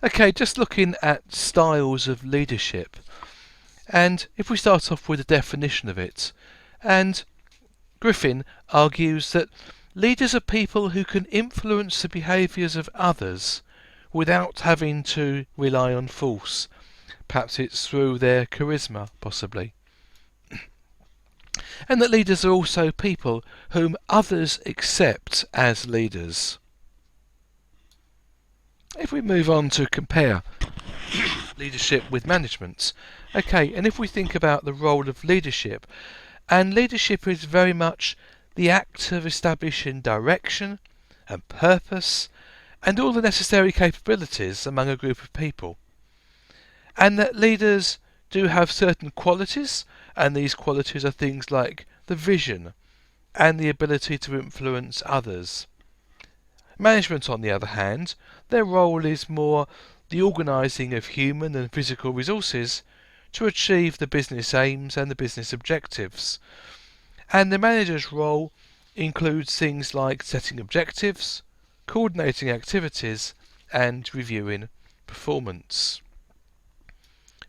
Okay, just looking at styles of leadership, and if we start off with a definition of it, and Griffin argues that leaders are people who can influence the behaviours of others without having to rely on force. Perhaps it's through their charisma, possibly. And that leaders are also people whom others accept as leaders. If we move on to compare leadership with management, okay, and if we think about the role of leadership, and leadership is very much the act of establishing direction and purpose and all the necessary capabilities among a group of people. And that leaders do have certain qualities, and these qualities are things like the vision and the ability to influence others. Management, on the other hand, their role is more the organising of human and physical resources to achieve the business aims and the business objectives. And the manager's role includes things like setting objectives, coordinating activities, and reviewing performance.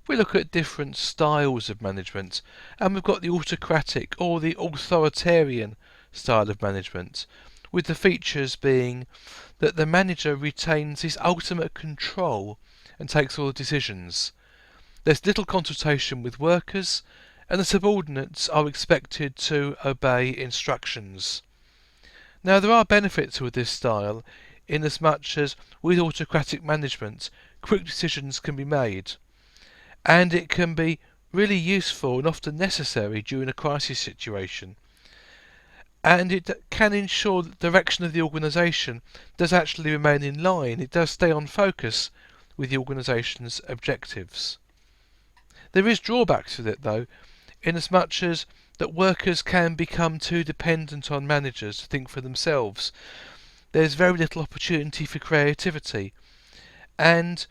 We look at different styles of management, and we've got the autocratic or the authoritarian style of management, with the features being that the manager retains his ultimate control and takes all the decisions. There's little consultation with workers, and the subordinates are expected to obey instructions. Now, there are benefits with this style, inasmuch as with autocratic management, quick decisions can be made, and it can be really useful and often necessary during a crisis situation. And it can ensure that the direction of the organisation does actually remain in line. It does stay on focus with the organisation's objectives. There is drawbacks with it though, inasmuch as that workers can become too dependent on managers to think for themselves. There's very little opportunity for creativity, and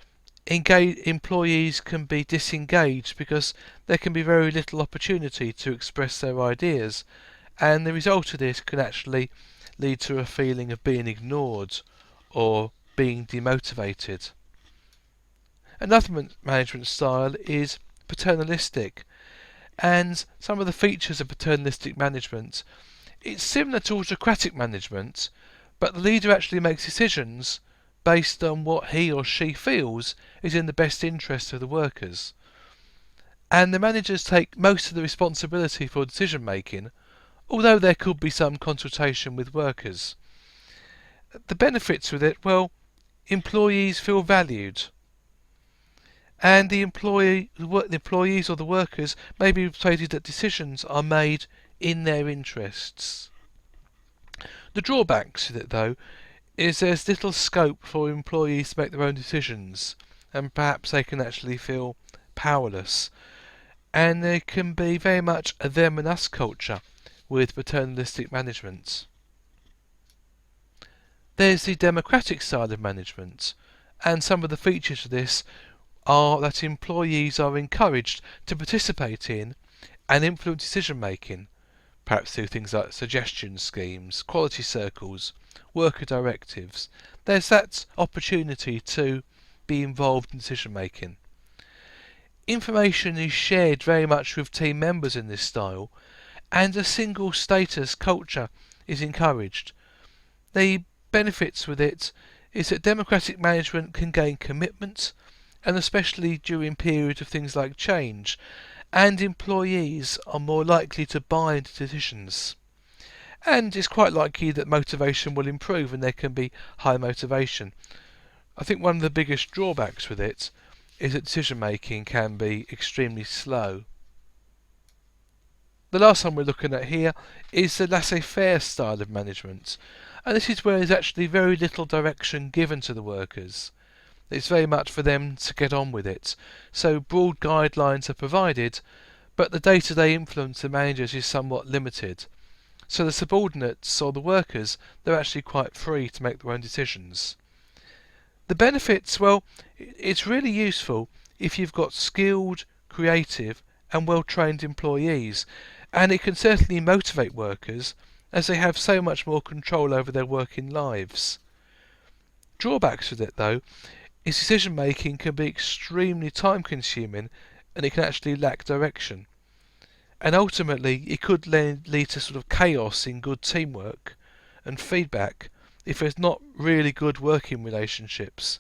employees can be disengaged because there can be very little opportunity to express their ideas, and the result of this can actually lead to a feeling of being ignored or being demotivated. Another management style is paternalistic, and some of the features of paternalistic management, it's similar to autocratic management, but the leader actually makes decisions based on what he or she feels is in the best interest of the workers. And the managers take most of the responsibility for decision making, although there could be some consultation with workers. The benefits with it, well, employees feel valued, and the employees or the workers may be persuaded that decisions are made in their interests. The drawbacks with it, though, is there's little scope for employees to make their own decisions, and perhaps they can actually feel powerless, and there can be very much a them and us culture with paternalistic management. There's the democratic side of management, and some of the features of this are that employees are encouraged to participate in and influence decision making, perhaps through things like suggestion schemes, quality circles, worker directives. There's that opportunity to be involved in decision making. Information is shared very much with team members in this style, and a single status culture is encouraged. The benefits with it is that democratic management can gain commitment, and especially during periods of things like change, and employees are more likely to buy into decisions. And it's quite likely that motivation will improve and there can be high motivation. I think one of the biggest drawbacks with it is that decision making can be extremely slow. The last one we're looking at here is the laissez-faire style of management, and this is where there's actually very little direction given to the workers. It's very much for them to get on with it, so broad guidelines are provided, but the day-to-day influence of managers is somewhat limited. So the subordinates or the workers, they're actually quite free to make their own decisions. The benefits, well, it's really useful if you've got skilled, creative and well-trained employees, and it can certainly motivate workers as they have so much more control over their working lives. Drawbacks with it, though, Its decision making can be extremely time consuming, and it can actually lack direction. And ultimately, it could lead to sort of chaos in good teamwork and feedback if there's not really good working relationships.